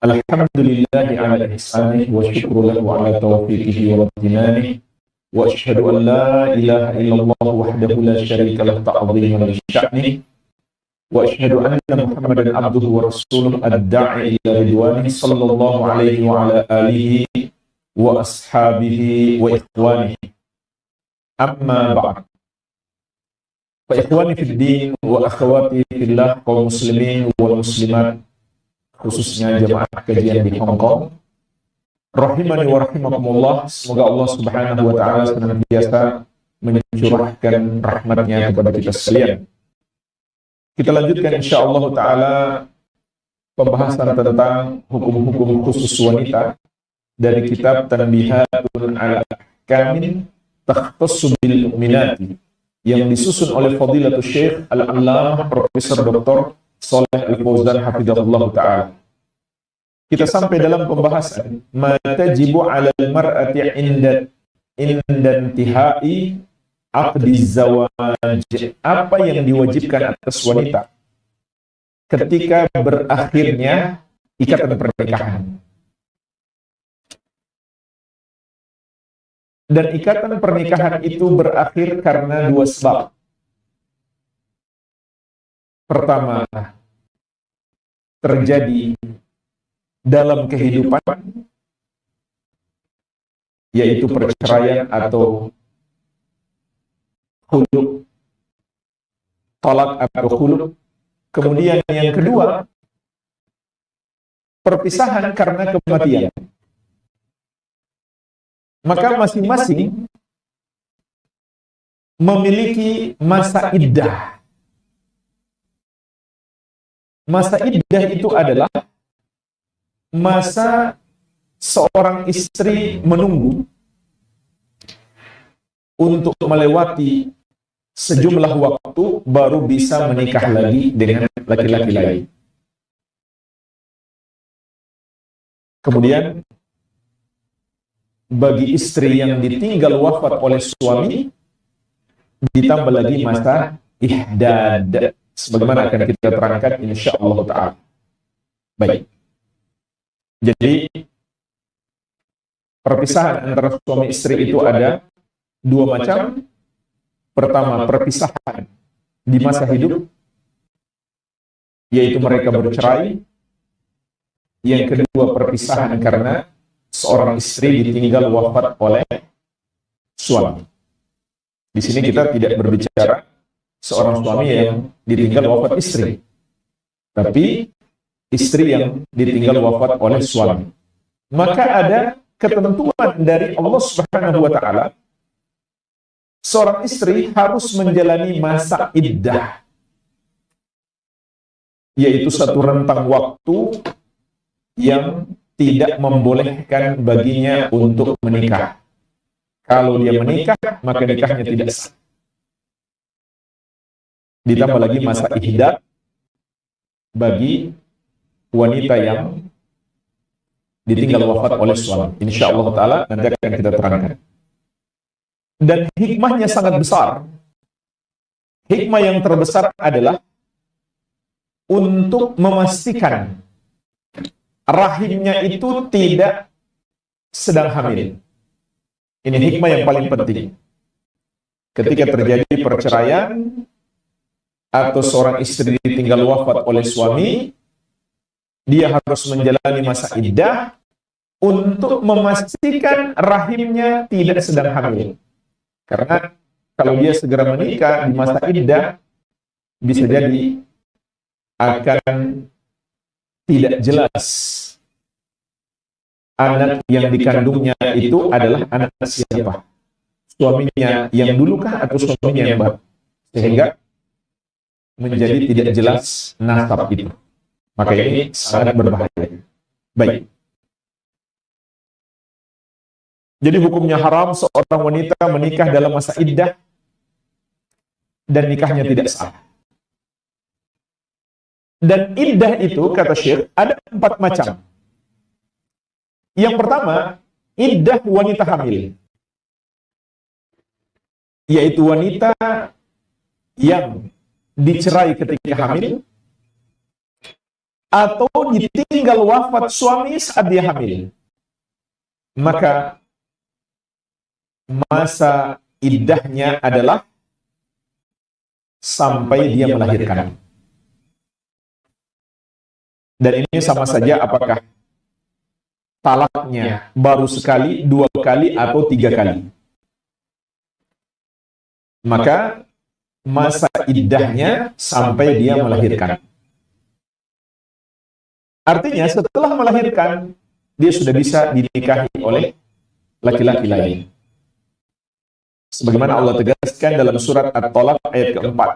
Alhamdulillahi ala ihsanih wa syukru lahu ala taufiqihi wa amtinani wa ashhadu an la ilaha illallah wahdahu la syarika lah ta'ziman li sya'nih wa ashhadu anna Muhammadan abduhu wa rasuluh ad-da'i ila ridwanihi sallallahu alaihi wa ala alihi wa ashabihi wa ikhwanihi. Amma ba'd. Fa ikhwani fid din wa akhwati fillah, kaum muslimin wal muslimat, khususnya jemaah kajian di Hong Kong, rahimani wa rahimakumullah. Semoga Allah subhanahu wa ta'ala senantiasa mencurahkan rahmatnya kepada kita sekalian. Kita lanjutkan insyaallah ta'ala pembahasan tentang hukum-hukum khusus wanita dari kitab Tanbihatun ala Ahkamin Takhtassu bil Mu'minati yang disusun oleh Fadilatul Syekh Al-Allamah Profesor Dr. Shalih Al-Fauzan hafizahullah ta'ala. Kita sampai dalam pembahasan ma tajibu 'alal mar'ati inda intihai aqdi zawaj, apa yang diwajibkan atas wanita ketika berakhirnya ikatan pernikahan. Dan ikatan pernikahan itu berakhir karena dua sebab. Pertama, terjadi dalam kehidupan, yaitu perceraian atau khulud, talak atau khulud. Kemudian yang kedua, perpisahan karena kematian. Maka masing-masing memiliki masa iddah. Masa iddah itu adalah masa seorang istri menunggu untuk melewati sejumlah waktu baru bisa menikah lagi dengan laki-laki lain. Kemudian bagi istri yang ditinggal wafat oleh suami ditambah lagi masa ihdad, sebagaimana akan kita terangkan insyaallah ta'ala. Baik. Jadi perpisahan antara suami istri itu ada dua macam. Pertama, perpisahan di masa hidup, yaitu mereka bercerai. Yang kedua, perpisahan karena seorang istri ditinggal wafat oleh suami. Di sini kita tidak berbicara seorang suami yang ditinggal wafat istri, tapi istri yang ditinggal wafat oleh suami. Maka ada ketentuan dari Allah Subhanahu wa ta'ala, seorang istri harus menjalani masa iddah, yaitu satu rentang waktu yang tidak membolehkan baginya untuk menikah. Kalau dia menikah, maka nikahnya tidak sah. Ditambah lagi masa ihdad bagi wanita yang ditinggal wafat oleh suami. Insyaallah ta'ala nanti akan kita terangkan. Dan hikmahnya sangat besar. Hikmah yang terbesar adalah untuk memastikan rahimnya itu tidak sedang hamil. Ini hikmah yang paling penting. Ketika terjadi perceraian atau seorang istri ditinggal wafat oleh suami, dia harus menjalani masa iddah untuk memastikan rahimnya tidak sedang hamil. Karena kalau dia segera menikah di masa iddah, bisa jadi akan tidak jelas anak yang dikandungnya itu adalah anak siapa, suaminya yang dulukah atau suaminya yang baru, sehingga menjadi tidak jelas nasab itu. Maka ini sangat berbahaya. Baik. Jadi hukumnya haram seorang wanita menikah dalam masa iddah dan nikahnya tidak sah. Dan iddah itu, kata Syekh, ada 4 macam. Yang pertama, iddah wanita hamil, yaitu wanita yang dicerai ketika hamil atau ditinggal wafat suami saat dia hamil, maka masa iddahnya adalah sampai dia melahirkan. Dan ini sama saja apakah talaknya baru sekali, 2 kali, atau 3 kali. Maka masa iddahnya sampai dia melahirkan. Artinya setelah melahirkan, dia sudah bisa dinikahi oleh laki-laki lain. Sebagaimana Allah tegaskan dalam surat At-Talaq ayat keempat.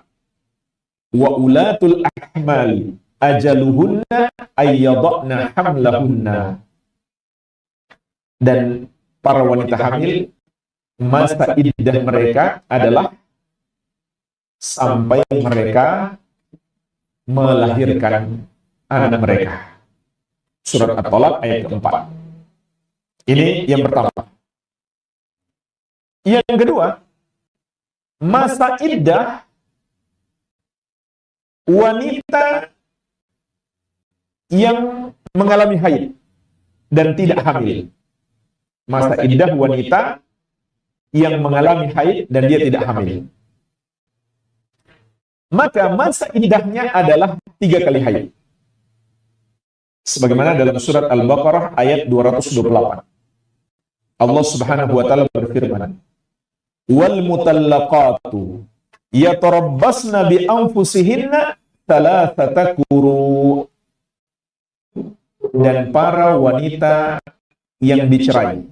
Wa ulatul ahmali ajaluhunna ayyadna hamlahunna. Dan para wanita hamil, masa iddah mereka adalah sampai mereka melahirkan anak mereka. Surat At-Talaq ayat keempat. Ini yang pertama. Yang kedua, masa iddah wanita yang mengalami haid dan tidak hamil. Masa iddah wanita yang mengalami haid dan dia tidak hamil. Maka masa iddahnya adalah 3 kali haid. Sebagaimana dalam surat Al-Baqarah ayat 228. Allah Subhanahu wa taala berfirman, "Wal mutallaqatu yatarabbasna bi anfusihinna thalathata quru." Dan para wanita yang dicerai,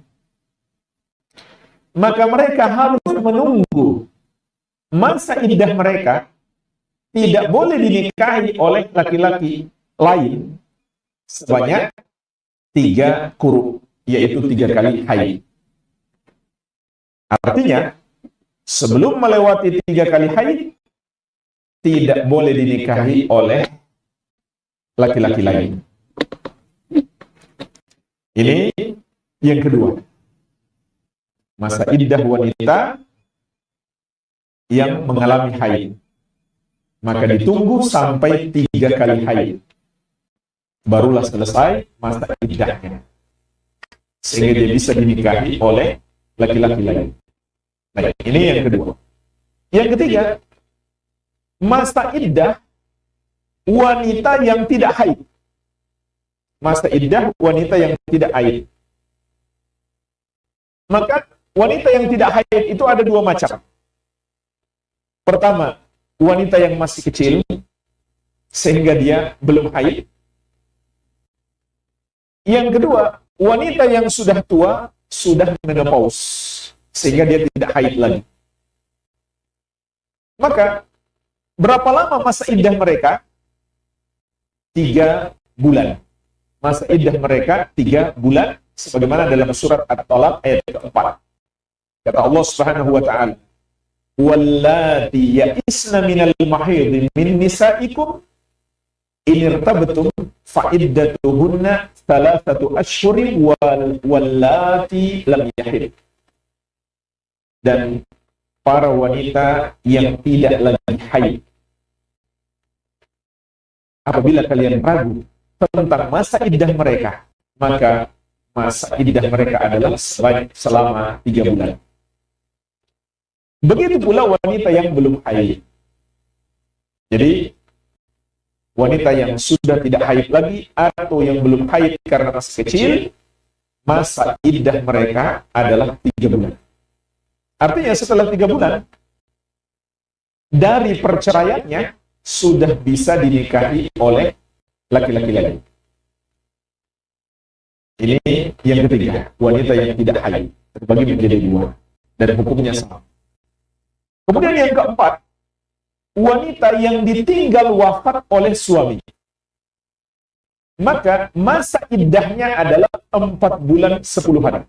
maka mereka harus menunggu masa iddah mereka, tidak boleh dinikahi oleh laki-laki lain sebanyak 3 quru, yaitu 3 kali haid. Artinya, sebelum melewati 3 kali haid, tidak boleh dinikahi oleh laki-laki lain. Ini yang kedua. Masa iddah wanita yang mengalami haid, maka ditunggu sampai 3 kali haid, barulah selesai masa iddahnya, sehingga dia bisa dinikahi oleh laki-laki lain. Nah, ini yang kedua. Yang ketiga, masa iddah wanita yang tidak haid. Masa iddah wanita yang tidak haid. Maka wanita yang tidak haid itu ada 2 macam. Pertama, wanita yang masih kecil sehingga dia belum haid. Yang kedua, wanita yang sudah tua, sudah menopause, sehingga dia tidak haid lagi. Maka, berapa lama masa iddah mereka? 3 bulan. Masa iddah mereka 3 bulan, sebagaimana dalam surat At-Talaq ayat keempat. Kata Allah Subhanahu wa taala, "Wallati ya'isna minal mahidhi min nisaikum in irtabtum fa iddatuhunna 3 ashhurin wallati lam yahid." Dan para wanita yang tidak lagi haid, apabila kalian ragu tentang masa iddah mereka, maka masa iddah mereka adalah selama 3 bulan. Begitu pula wanita yang belum haid. Jadi, wanita yang sudah tidak haid lagi atau yang belum haid karena masih kecil, masa iddah mereka adalah 3 bulan. Artinya setelah 3 bulan, dari perceraiannya sudah bisa dinikahi oleh laki-laki lain. Ini yang ketiga, wanita yang tidak haid, terbagi menjadi 2, dan hukumnya sama. Kemudian yang keempat, wanita yang ditinggal wafat oleh suami. Maka masa iddahnya adalah 4 bulan 10 hari.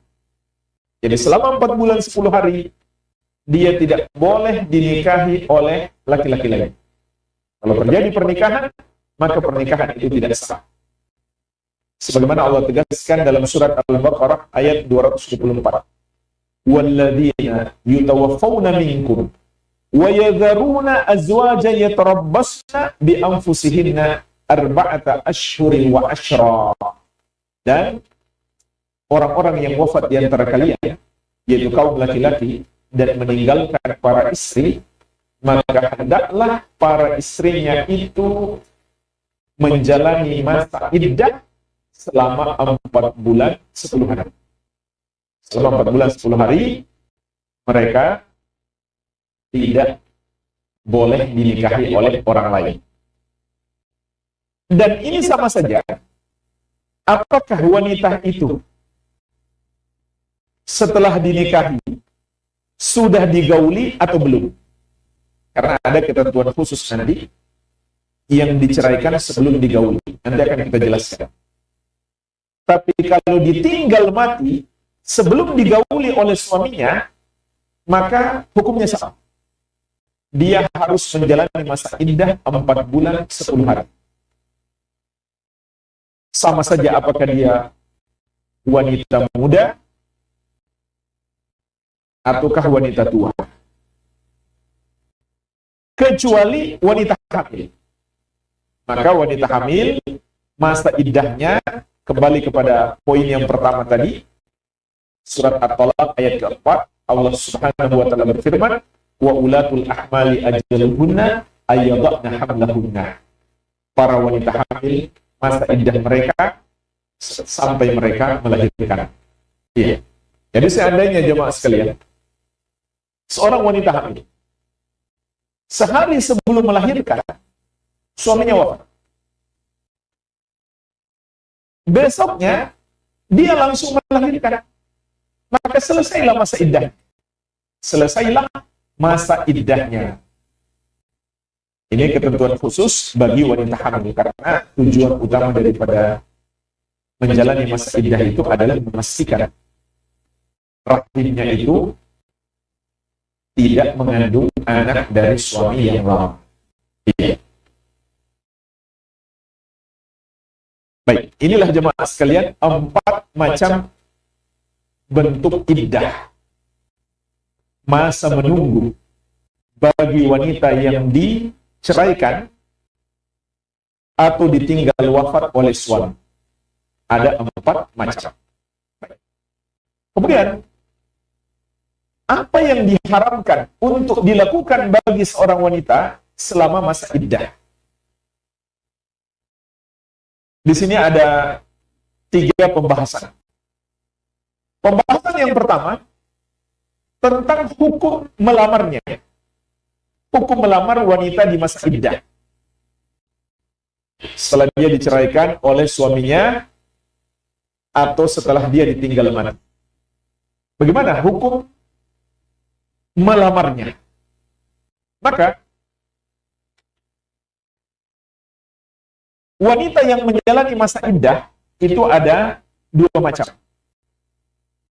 Jadi selama 4 bulan 10 hari, dia tidak boleh dinikahi oleh laki-laki lain. Kalau terjadi pernikahan, maka pernikahan itu tidak sah. Sebagaimana Allah tegaskan dalam surat Al-Baqarah ayat 224. "Walladzina yutawaffawna minkum wa yadharuna azwajan yatarabbasna bi anfusihinna arba'ata ashhurin wa ashra. Dan orang-orang yang wafat di antara kalian, yaitu kaum laki-laki, dan meninggalkan para istri, maka hendaklah para istrinya itu menjalani masa iddah selama 4 bulan 10 hari. Selama 4 bulan 10 hari, mereka tidak boleh dinikahi oleh orang lain. Dan ini sama saja, apakah wanita itu setelah dinikahi sudah digauli atau belum? Karena ada ketentuan khusus nanti yang diceraikan sebelum digauli. Nanti akan kita jelaskan. Tapi kalau ditinggal mati sebelum digauli oleh suaminya, maka hukumnya sama. Dia harus menjalani masa iddah 4 bulan 10 hari. Sama saja apakah dia wanita muda ataukah wanita tua. Kecuali wanita hamil. Maka wanita hamil, masa iddahnya kembali kepada poin yang pertama tadi, surat At-Talaq ayat keempat, Allah Subhanahu wa taala berfirman, wa ulatul ahmali ajaluhunna ayyadna hamlahunna. Para wanita hamil, masa iddah mereka sampai mereka melahirkan. Iya. Jadi seandainya jemaah sekalian, seorang wanita hamil sehari sebelum melahirkan, suaminya wafat. Besoknya dia langsung melahirkan. Maka selesailah masa iddah. Selesailah masa iddahnya. Ini ketentuan khusus bagi wanita hamil, karena tujuan utama daripada menjalani masa iddah itu adalah memastikan rahimnya itu tidak mengandung anak dari suami yang lama. Iya. Baik, inilah jemaah sekalian 4 macam bentuk iddah, masa menunggu bagi wanita yang diceraikan atau ditinggal wafat oleh suami. Ada 4 macam. Kemudian, apa yang diharamkan untuk dilakukan bagi seorang wanita selama masa iddah? Di sini ada 3 pembahasan. Pembahasan yang pertama tentang hukum melamarnya. Hukum melamar wanita di masa iddah. Setelah dia diceraikan oleh suaminya atau setelah dia ditinggal mati. Bagaimana hukum melamarnya? Maka wanita yang menjalani masa iddah itu ada 2 macam.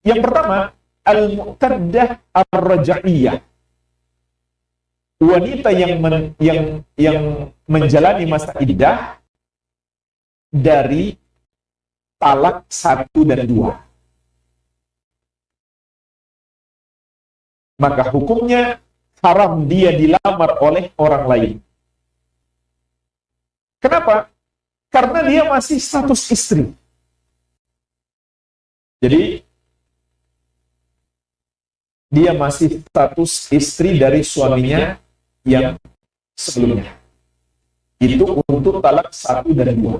Yang pertama, al-mu'taddah ar-raja'iyah. Wanita yang menjalani masa iddah dari talak 1 dan 2. Maka hukumnya haram dia dilamar oleh orang lain. Kenapa? Karena dia masih status istri. Jadi, dia masih status istri dari suaminya yang sebelumnya. Itu untuk talak 1 dan 2.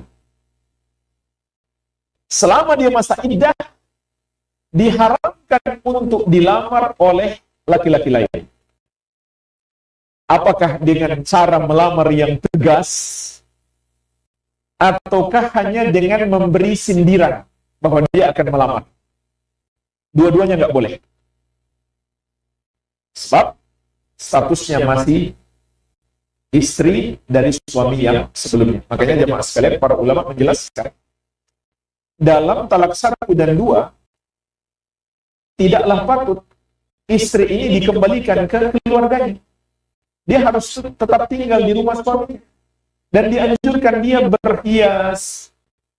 Selama dia masa iddah, diharamkan untuk dilamar oleh laki-laki lain. Apakah dengan cara melamar yang tegas, ataukah hanya dengan memberi sindiran bahwa dia akan melamar? Dua-duanya nggak boleh. Sebab statusnya masih istri dari suami yang sebelumnya. Makanya jemaah sekalian, para ulama menjelaskan, dalam talak 1 dan 2, tidaklah patut istri ini dikembalikan ke keluarganya. Dia harus tetap tinggal di rumah suaminya. Dan dianjurkan dia berhias,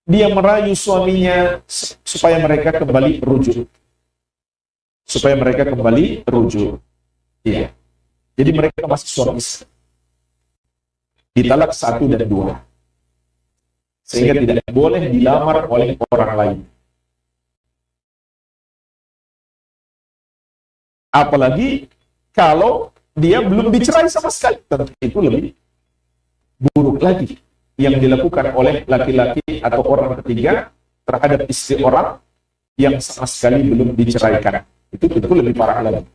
dia merayu suaminya supaya mereka kembali rujuk. Supaya mereka kembali rujuk. Iya. Jadi mereka masih suami istri. Di talak 1 dan 2. sehingga tidak boleh dilamar oleh orang lain. Apalagi kalau dia belum dicerai sama sekali, tentu itu lebih buruk lagi yang dilakukan oleh laki-laki atau orang ketiga terhadap istri orang yang sama sekali belum diceraikan. Itu tentu lebih parah lagi.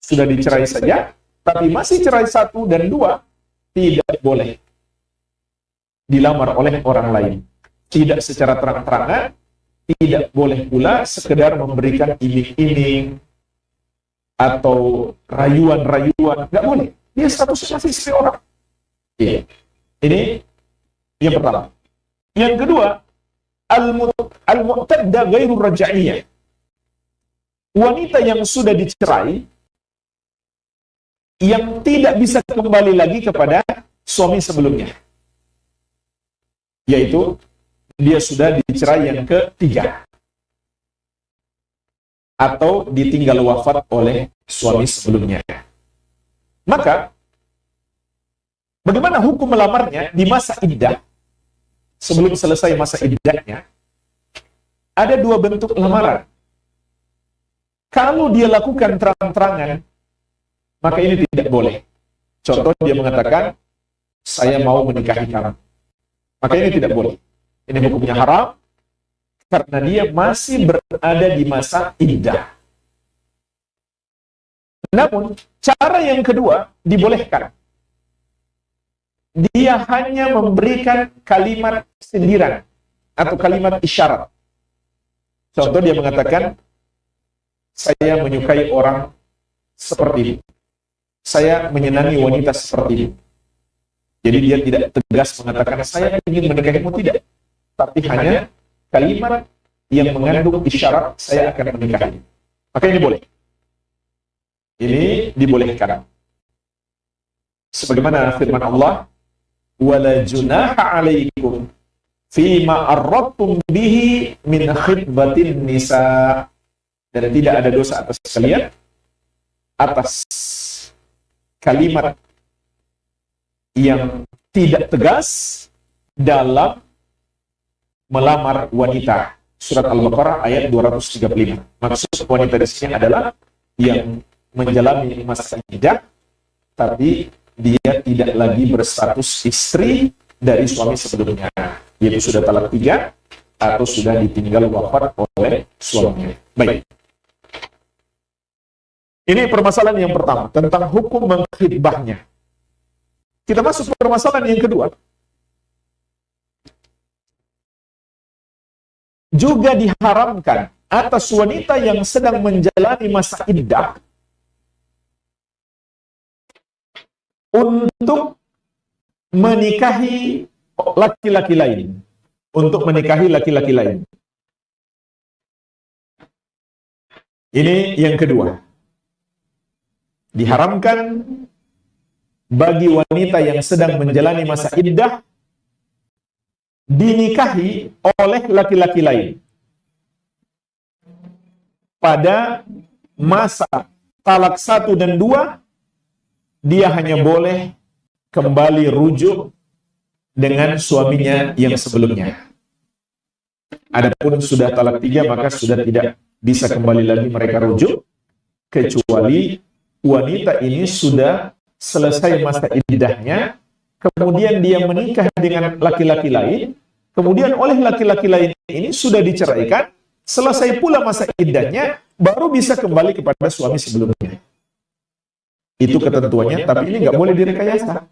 Sudah dicerai saja, tapi masih cerai 1 dan 2, tidak boleh dilamar oleh orang lain. Tidak secara terang-terangan, tidak boleh pula sekedar memberikan iming-iming atau rayuan-rayuan, nggak boleh. Dia statusnya masih istri orang. Iya. Ini yang pertama. Yang kedua, al-mu'tadda ghairu raja'iyah. Wanita yang sudah dicerai, yang tidak bisa kembali lagi kepada suami sebelumnya. Yaitu, dia sudah dicerai yang ketiga. Atau ditinggal wafat oleh suami sebelumnya. Maka, bagaimana hukum melamarnya di masa iddah? Sebelum selesai masa iddahnya, ada 2 bentuk lamaran. Kalau dia lakukan terang-terangan, maka ini tidak boleh. Contoh, dia mengatakan, saya mau menikahi kamu. Maka ini tidak boleh. Ini hukumnya haram, karena dia masih berada di masa iddah. Namun, cara yang kedua dibolehkan. Dia hanya memberikan kalimat sindiran atau kalimat isyarat. Contoh, dia mengatakan, saya menyukai orang seperti ini. Saya menyenangi wanita seperti ini. Jadi dia tidak tegas mengatakan, saya ingin menikahimu, tidak. Tapi hanya kalimat yang mengandung isyarat, saya akan menikahi. Maka ini boleh. Ini dibolehkan. Sebagaimana firman Allah, وَلَا جُنَاحَ عَلَيْكُمْ فِيمَا أَرَّدْتُمْ بِهِ مِنْ خِطْبَةِ النِّسَاءِ. Dan tidak ada dosa atas kalian atas kalimat yang tidak tegas dalam melamar wanita. Surat Al-Baqarah ayat 235. Maksud wanita di sini adalah yang menjalani masa iddah, tapi dia tidak lagi berstatus istri dari suami sebelumnya, yaitu sudah talak 3 atau sudah ditinggal wafat oleh suaminya. Baik. Ini permasalahan yang pertama, tentang hukum mengkhitbahnya. Kita masuk ke permasalahan yang kedua. Juga diharamkan atas wanita yang sedang menjalani masa iddah untuk menikahi laki-laki lain. Untuk menikahi laki-laki lain. Ini yang kedua. Diharamkan bagi wanita yang sedang menjalani masa iddah dinikahi oleh laki-laki lain pada masa talak 1 dan 2. Dia hanya boleh kembali rujuk dengan suaminya yang sebelumnya. Adapun sudah talak 3, maka sudah tidak bisa kembali lagi mereka rujuk, kecuali wanita ini sudah selesai masa iddahnya, kemudian dia menikah dengan laki-laki lain, kemudian oleh laki-laki lain ini sudah diceraikan, selesai pula masa iddahnya, baru bisa kembali kepada suami sebelumnya. Itu ketentuannya, tapi ini nggak boleh direkayasa.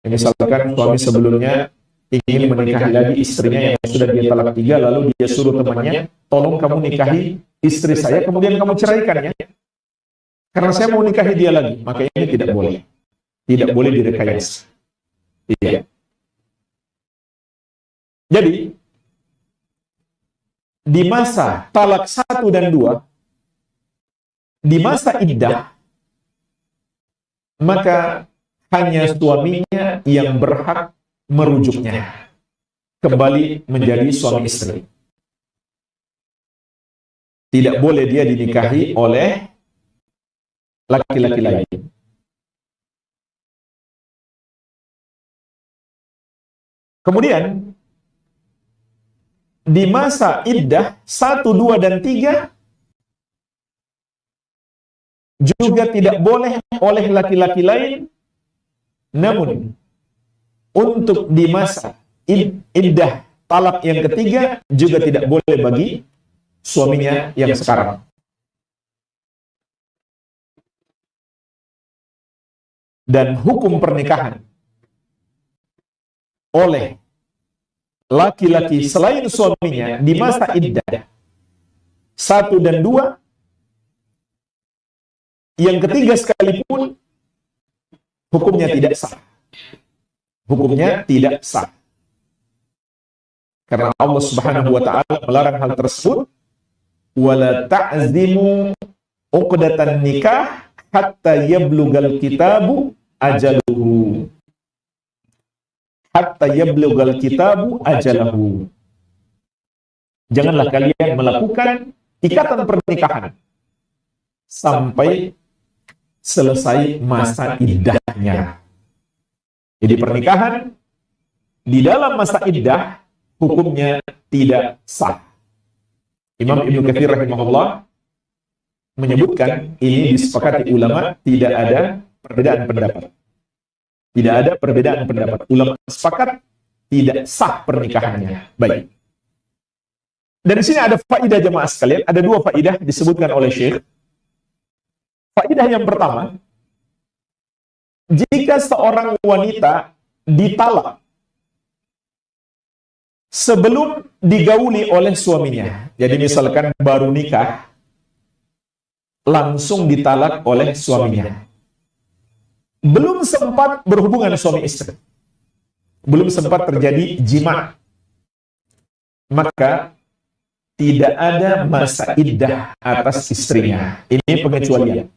Misalkan suami sebelumnya ingin menikahi lagi istrinya yang sudah dia talak 3, lalu dia suruh temannya, tolong kamu nikahi istri saya, kemudian kamu ceraikan ya. Karena saya mau nikahi dia lagi, maka ini tidak boleh. Tidak boleh direkayasa. Iya. Jadi, di masa talak 1 dan 2, di masa iddah, maka hanya suaminya yang berhak merujuknya kembali menjadi suami istri. Tidak boleh dia dinikahi oleh laki-laki lain. Kemudian di masa iddah 1, 2, dan 3 juga tidak boleh oleh laki-laki lain, namun untuk di masa iddah talak yang ketiga juga tidak boleh bagi suaminya yang sekarang. Dan hukum pernikahan oleh laki-laki selain suaminya di masa iddah 1 dan 2, yang ketiga sekalipun, hukumnya tidak sah. Hukumnya tidak sah. Karena Allah Subhanahu wa taala melarang hal tersebut, wala ta'zimu uqdatan nikah hatta yablugal kitabu ajaluhu. Hatta yablugal kitabu ajalahu. Janganlah kalian melakukan ikatan pernikahan sampai selesai masa iddahnya. Jadi pernikahan di dalam masa iddah hukumnya tidak sah. Imam Ibnu Katsir rahimahullah menyebutkan ini disepakati ulama, tidak ada perbedaan pendapat. Tidak ada perbedaan pendapat. Ulama sepakat tidak sah pernikahannya. Baik. Dan di sini ada faidah jemaah sekalian, ada 2 faidah disebutkan oleh Syekh. Faidah yang pertama, jika seorang wanita ditalak sebelum digauli oleh suaminya, jadi misalkan baru nikah, langsung ditalak oleh suaminya, belum sempat berhubungan suami istri, belum sempat terjadi jima, maka tidak ada masa iddah atas istrinya. Ini pengecualian.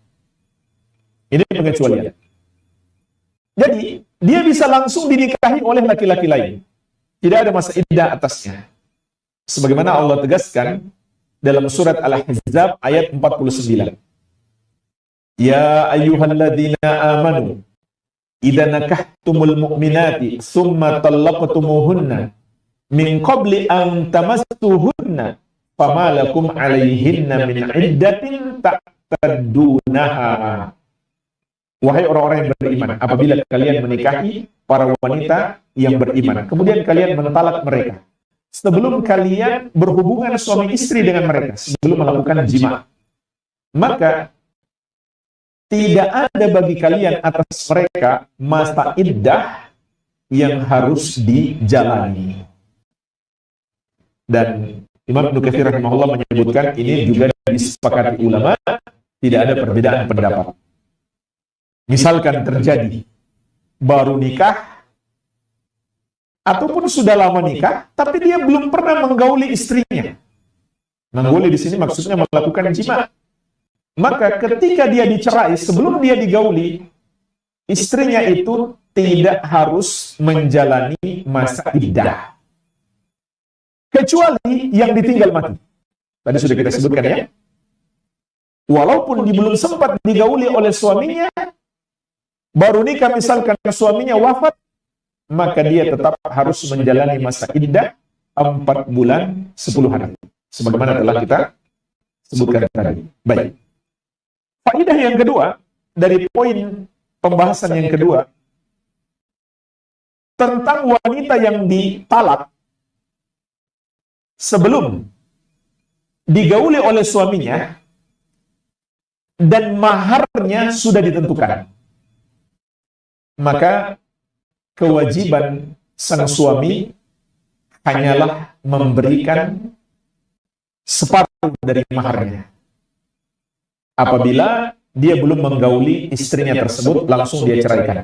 Ini pengecualian. Jadi, dia bisa langsung dinikahi oleh laki-laki lain. Tidak ada masa iddah atasnya. Sebagaimana Allah tegaskan dalam surat Al-Ahzab ayat 49. Ya ayyuhalladzina amanu idza nakahtumul mu'minati tsumma talaqtumuhunna min qabli an tamassuhunna fama lakum 'alaihinna min iddatin ta'taddunaha. Wahai orang-orang yang beriman, apabila kalian menikahi para wanita yang beriman, kemudian kalian mentalak mereka sebelum kalian berhubungan suami istri dengan mereka, sebelum melakukan jima, maka tidak ada bagi kalian atas mereka masa iddah yang harus dijalani. Dan Imam Ibnu Katsir rahimahullah menyebutkan ini juga disepakati ulama, tidak ada perbedaan pendapat. Misalkan terjadi baru nikah ataupun sudah lama nikah, tapi dia belum pernah menggauli istrinya. Menggauli di sini maksudnya melakukan jima. Maka ketika dia dicerai, sebelum dia digauli, istrinya itu tidak harus menjalani masa iddah. Kecuali yang ditinggal mati. Tadi sudah kita sebutkan ya. Walaupun belum sempat digauli oleh suaminya, baru nikah misalkan suaminya wafat, maka dia tetap harus menjalani masa iddah 4 bulan 10 hari. Sebagaimana telah kita sebutkan tadi. Baik. Faidah yang kedua, dari poin pembahasan yang kedua, tentang wanita yang ditalak sebelum digauli oleh suaminya dan maharnya sudah ditentukan. Maka kewajiban sang suami hanyalah memberikan separuh dari maharnya. Apabila dia belum menggauli istrinya tersebut, langsung dia ceraikan.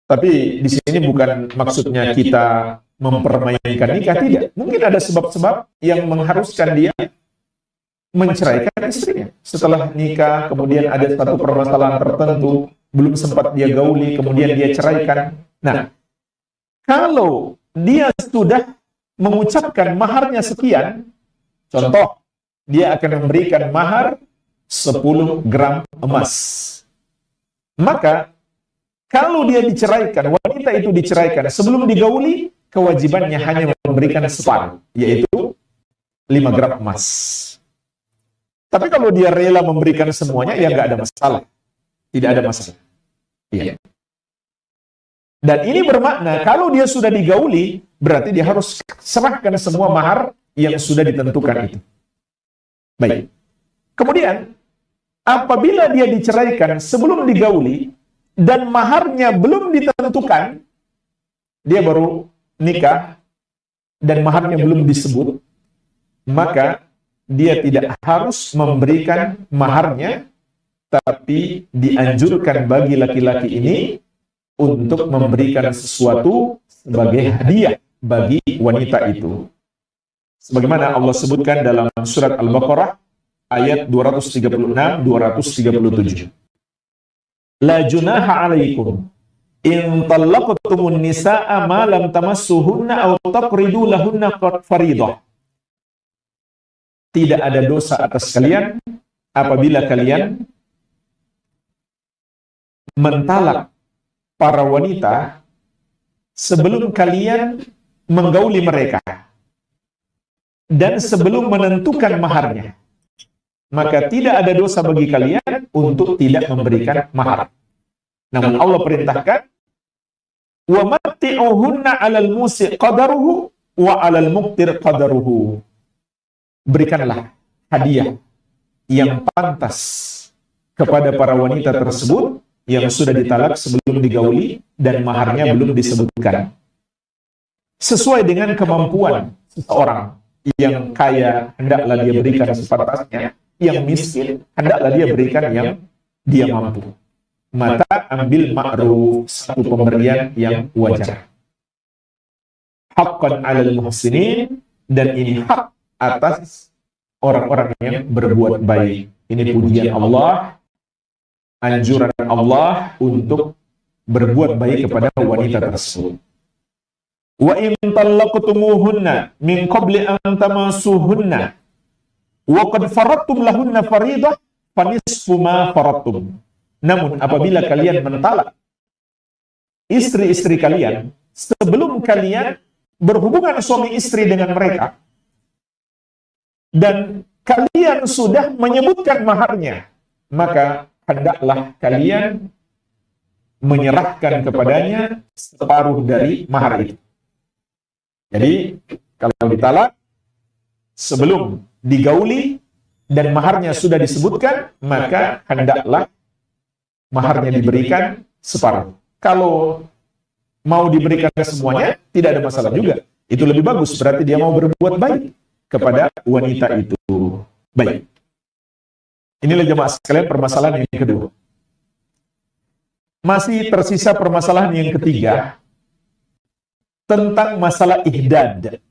Tapi di sini bukan maksudnya kita mempermainkan nikah, tidak. Mungkin ada sebab-sebab yang mengharuskan dia menceraikan istrinya. Setelah nikah, kemudian ada satu permasalahan tertentu, belum sempat dia gauli, kemudian dia ceraikan. Nah, kalau dia sudah mengucapkan maharnya sekian, contoh, dia akan memberikan mahar 10 gram emas. Maka Kalau dia diceraikan, wanita itu diceraikan sebelum digauli, kewajibannya hanya memberikan separuh, yaitu 5 gram emas. Tapi kalau dia rela memberikan semuanya, ya nggak ada masalah. Tidak ada masalah. Iya. Dan ini bermakna, kalau dia sudah digauli, berarti dia harus serahkan semua mahar yang sudah ditentukan itu. Baik. Kemudian, apabila dia diceraikan sebelum digauli, dan maharnya belum ditentukan, dia baru nikah, dan maharnya belum disebut, maka dia tidak harus memberikan maharnya, tapi dianjurkan bagi laki-laki ini untuk memberikan sesuatu sebagai hadiah bagi wanita itu. Sebagaimana Allah sebutkan dalam surat Al-Baqarah ayat 236-237. La junaha alaikum in talaqtumun nisaa ma lam tamassuhunna aw taqridu lahunna fariidah. Tidak ada dosa atas kalian apabila kalian mentalak para wanita sebelum kalian menggauli mereka dan sebelum menentukan maharnya, maka tidak ada dosa bagi kalian untuk tidak memberikan mahar. Namun Allah perintahkan, wa matti'uhunna 'alal musi' qadaruhu wa 'alal muqtir qadaruhu. Berikanlah hadiah yang pantas kepada para wanita tersebut yang sudah ditalak sebelum digauli dan maharnya belum disebutkan. Sesuai dengan kemampuan seseorang. Yang kaya hendaklah dia berikan sepantasnya, yang miskin hendaklah dia berikan yang dia mampu. Mata ambil ma'ruf, satu pemberian yang wajar. Haqqan 'alal muhsinin, dan ini hak atas orang-orang yang berbuat baik. Ini pujian Allah, anjuran Allah untuk berbuat baik kepada wanita tersebut. Wa in talaqtumuhunna min qabli an tamassuhunna wa qad faradtum lahunna fariidah fanisfu ma faradtum. Namun apabila kalian mentalak istri-istri kalian sebelum kalian berhubungan suami istri dengan mereka dan kalian sudah menyebutkan maharnya, maka hendaklah kalian menyerahkan kepadanya separuh dari mahar itu. Jadi, kalau ditalak, sebelum digauli, dan maharnya sudah disebutkan, maka hendaklah maharnya diberikan separuh. Kalau mau diberikan semuanya, tidak ada masalah juga. Itu lebih bagus, berarti dia mau berbuat baik kepada wanita itu. Baik. Inilah jemaah sekalian permasalahan yang kedua. Masih tersisa permasalahan yang ketiga, tentang masalah ihdad.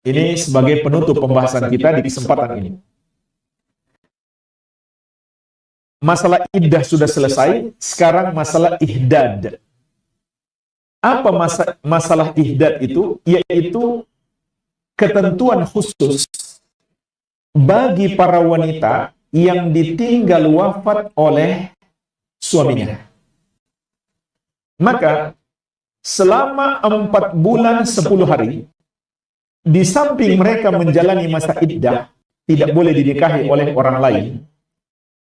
Ini sebagai penutup pembahasan kita di kesempatan ini. Masalah iddah sudah selesai, sekarang masalah ihdad. Apa masalah ihdad itu? Yaitu ketentuan khusus bagi para wanita yang ditinggal wafat oleh suaminya. Maka selama 4 bulan 10 hari, di samping mereka menjalani masa iddah, tidak boleh dinikahi oleh orang lain,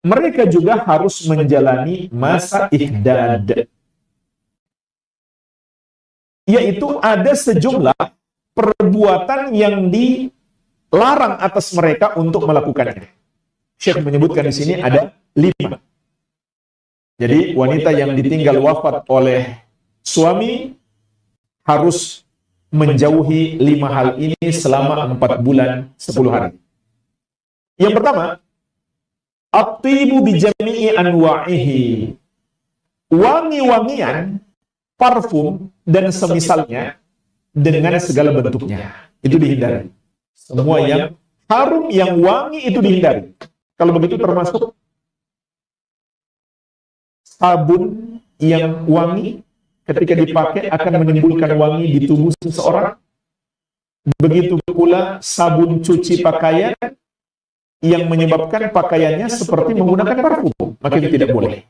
mereka juga harus menjalani masa ihdad. Yaitu ada sejumlah perbuatan yang dilarang atas mereka untuk melakukannya. Syekh menyebutkan di sini ada 5. Jadi wanita yang ditinggal wafat oleh suami harus menjauhi 5 hal ini selama 4 bulan 10 hari. Yang pertama, at-tibu bi jami'i anwa'ihi. Wangi-wangian, parfum dan semisalnya dengan segala bentuknya. Itu dihindari. Semua yang harum, yang wangi itu dihindari. Kalau begitu termasuk sabun yang wangi, ketika dipakai akan menimbulkan wangi di tubuh seseorang. Begitu pula sabun cuci pakaian yang menyebabkan pakaiannya seperti menggunakan parfum, maka itu tidak boleh.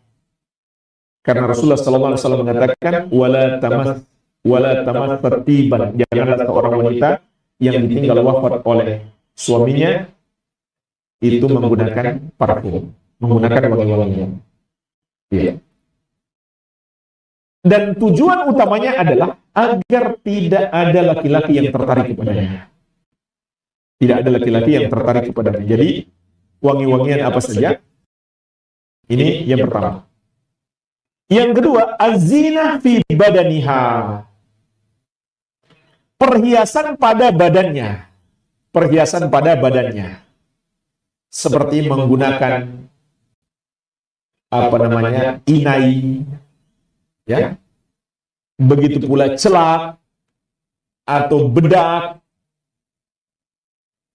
Karena Rasulullah SAW mengatakan, wala tamas tertiban, janganlah seorang wanita yang ditinggal wafat oleh suaminya itu menggunakan parfum, menggunakan wangi-wangian. Ya. Dan tujuan utamanya adalah agar tidak ada laki-laki yang tertarik kepadanya. Tidak ada laki-laki yang tertarik kepadanya. Jadi, wangi-wangian apa saja? Ini yang pertama. Yang kedua, az-zinah fi badaniha. Perhiasan pada badannya. Perhiasan pada badannya. Seperti menggunakan inai, ya. Begitu pula celak atau bedak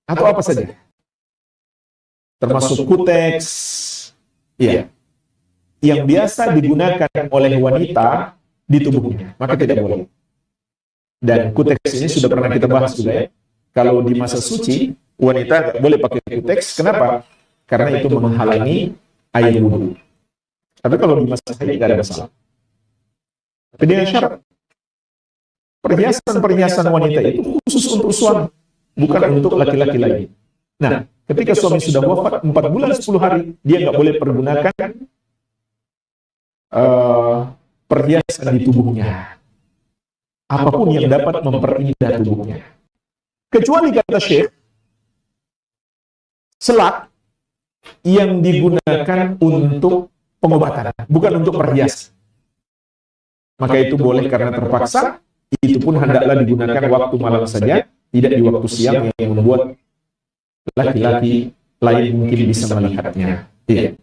atau apa saja. Termasuk kuteks, ya. Yang biasa digunakan oleh wanita di tubuhnya, maka tidak boleh. Dan kuteks ini sudah pernah kita bahas juga, ya. Kalau di masa suci, wanita nggak boleh pakai kuteks. Kenapa? Karena itu menghalangi air wudhu. Tapi kalau di masa haid nggak ada masalah. Tapi dengan syarat, perhiasan-perhiasan wanita itu khusus untuk suami, bukan untuk laki-laki lain. Nah, ketika suami sudah wafat 4 bulan 10 hari, dia nggak boleh pergunakan perhiasan di tubuhnya. Apapun yang dapat memperindah tubuhnya. Kecuali kata Syekh, selak yang digunakan untuk pengobatan, bukan untuk perhiasan. Maka itu boleh karena terpaksa, itu pun hendaklah digunakan waktu malam saja, tidak di waktu siang yang membuat laki-laki lain mungkin bisa melihatnya. Iya.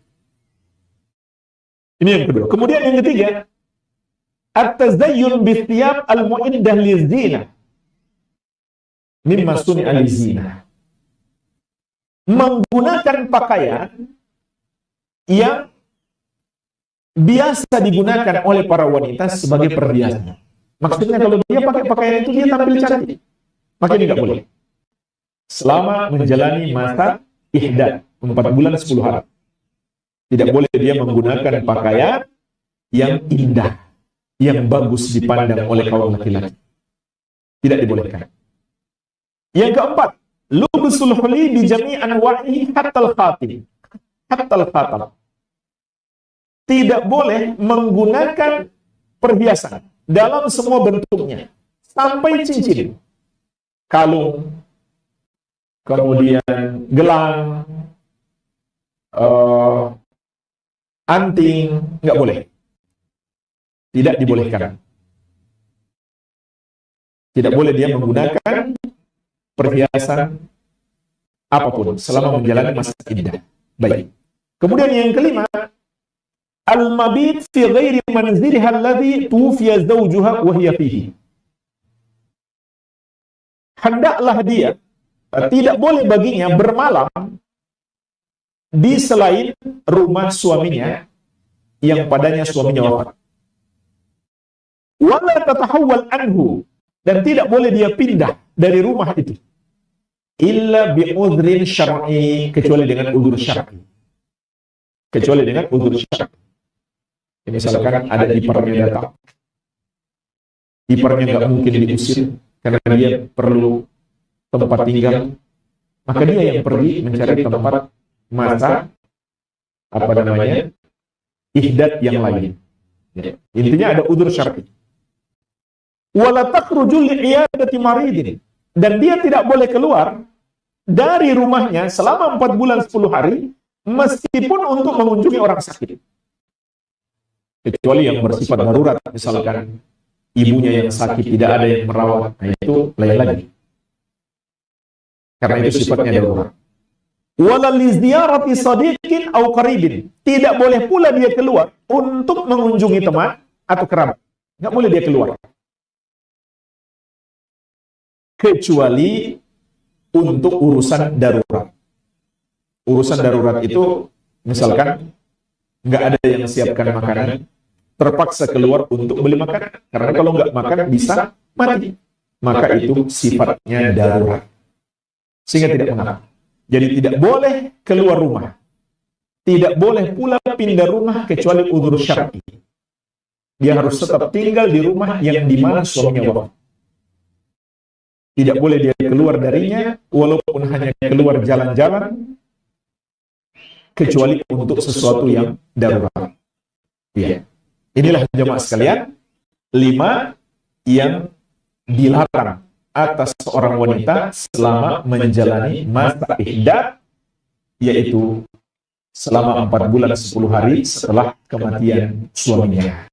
Ini yang kedua. Kemudian yang ketiga, at-tazayyun bi-thiyab al-mu'iddah liz-zina mimma suni'a liz-zina. Menggunakan pakaian yang biasa digunakan oleh para wanita sebagai perhiasan. Maksudnya kalau dia pakai pakaian itu dia tampil cantik. Maka ini nggak boleh. Selama menjalani masa ihdad 4 bulan 10 hari. Tidak boleh dia menggunakan pakaian yang indah, yang bagus dipandang oleh kaum laki-laki. Tidak dibolehkan. Yang keempat, lubsul huli bi jami' anwa'ihi hatta al-khatim. Hatta al-khatam. Tidak boleh menggunakan perhiasan dalam semua bentuknya, sampai cincin, kalung, kemudian gelang, anting, nggak boleh. Tidak dibolehkan. Tidak boleh dia menggunakan perhiasan apapun selama menjalani masa iddah. Baik. Kemudian yang kelima, al-mabit fi ghairi manziliha alladhi tufiya zawjuha wa hiya fihi. Hendaklah dia, tidak boleh baginya bermalam di selain rumah suaminya yang padanya suaminya wafat. Wala tatahawwal anhu, dan tidak boleh dia pindah dari rumah itu illa bi udhrin syar'i, kecuali dengan udzur syar'i. Kecuali dengan udzur syar'i. Misalkan ada iparnya datang, iparnya nggak mungkin diusir karena dia perlu tempat tinggal, maka dia yang pergi mencari tempat masa ihdad yang lain. Intinya ada udzur syar'i. Wala takhrujul li'iyadati maridin, dan dia tidak boleh keluar dari rumahnya selama 4 bulan 10 hari meskipun untuk mengunjungi orang sakit. Kecuali yang bersifat darurat, misalkan ibunya yang sakit, tidak ada yang merawat, nah itu lain lagi. Karena itu sifatnya darurat. Wala li ziyarati sadiqin aw qaribin, tidak boleh pula dia keluar untuk mengunjungi teman atau kerabat. Enggak boleh dia keluar. Kecuali untuk urusan darurat. Urusan darurat itu misalkan nggak ada yang siapkan makanan, terpaksa keluar untuk beli makanan, karena kalau nggak makan bisa mati, maka itu sifatnya darurat, sehingga tidak mengapa. Jadi tidak boleh keluar rumah, tidak boleh pula pindah rumah kecuali udzur syar'i. dia harus tetap tinggal di rumah yang di mana suaminya wafat. Tidak boleh dia keluar darinya, walaupun hanya keluar jalan-jalan, kecuali untuk sesuatu yang darurat. Ya. Inilah jemaah sekalian, 5 yang dilarang atas seorang wanita selama menjalani masa iddad, yaitu selama 4 bulan 10 hari setelah kematian suaminya.